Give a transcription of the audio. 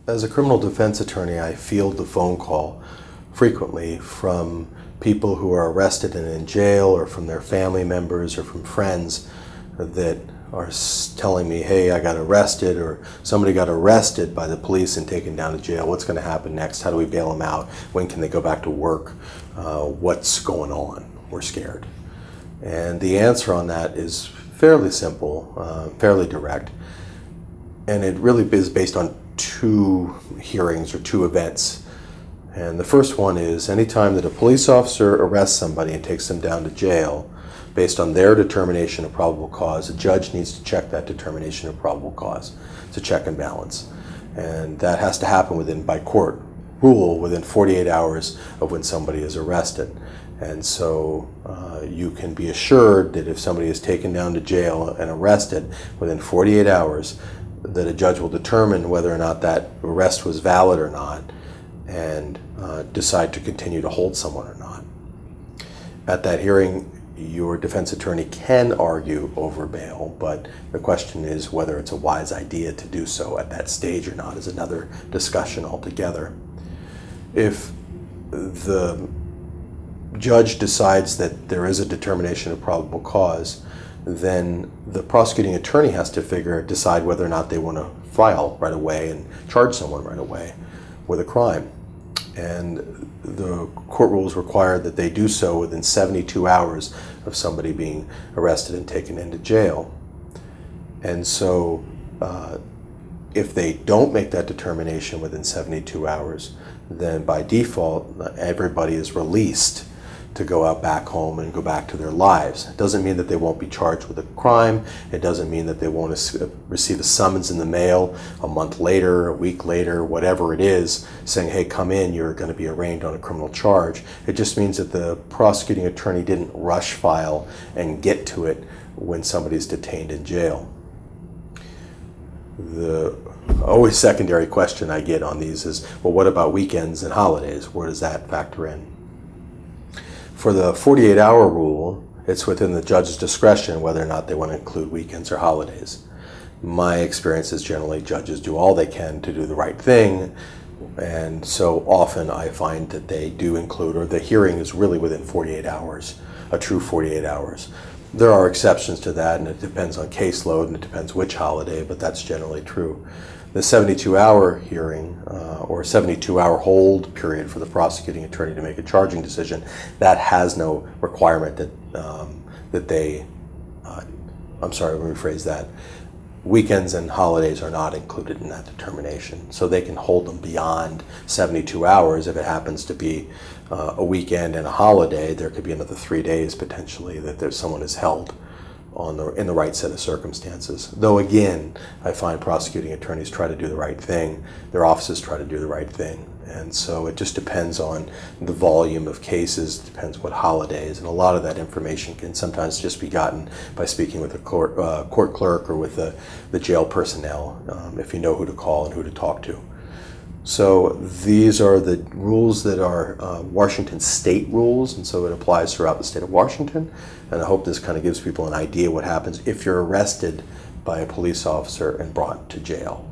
As a criminal defense attorney, I field the phone call frequently from people who are arrested and in jail, or from their family members, or from friends that are telling me, hey, I got arrested, or somebody got arrested by the police and taken down to jail. What's going to happen next? How do we bail them out? When can they go back to work? What's going on? We're scared. And the answer on that is fairly simple, fairly direct. And it really is based on two hearings or two events. And the first one is anytime that a police officer arrests somebody and takes them down to jail based on their determination of probable cause, a judge needs to check that determination of probable cause. It's a check and balance. And that has to happen by court rule within 48 hours of when somebody is arrested. And so you can be assured that if somebody is taken down to jail and arrested within 48 hours, that a judge will determine whether or not that arrest was valid or not, and decide to continue to hold someone or not. At that hearing, your defense attorney can argue over bail, but the question is whether it's a wise idea to do so at that stage or not is another discussion altogether. If the judge decides that there is a determination of probable cause, then the prosecuting attorney has to decide whether or not they want to file right away and charge someone right away with a crime. And the court rules require that they do so within 72 hours of somebody being arrested and taken into jail. And so if they don't make that determination within 72 hours, then by default, everybody is released to go out back home and go back to their lives. It doesn't mean that they won't be charged with a crime. It doesn't mean that they won't receive a summons in the mail a month later, a week later, whatever it is, saying, hey, come in, you're going to be arraigned on a criminal charge. It just means that the prosecuting attorney didn't rush file and get to it when somebody's detained in jail. The always secondary question I get on these is, well, what about weekends and holidays? Where does that factor in? For the 48-hour rule, it's within the judge's discretion whether or not they want to include weekends or holidays. My experience is generally judges do all they can to do the right thing, and so often I find that they do include, or the hearing is really within 48 hours, a true 48 hours. There are exceptions to that, and it depends on caseload, and it depends which holiday, but that's generally true. The 72-hour hearing, or 72-hour hold period for the prosecuting attorney to make a charging decision, that has no requirement that let me rephrase that. Weekends and holidays are not included in that determination, so they can hold them beyond 72 hours. If it happens to be a weekend and a holiday, there could be another 3 days potentially that someone is held in the right set of circumstances. Though again, I find prosecuting attorneys try to do the right thing, their offices try to do the right thing, and so it just depends on the volume of cases, depends what holidays, and a lot of that information can sometimes just be gotten by speaking with a court clerk or with the jail personnel, if you know who to call and who to talk to. So these are the rules that are Washington state rules, and so it applies throughout the state of Washington. And I hope this kind of gives people an idea what happens if you're arrested by a police officer and brought to jail.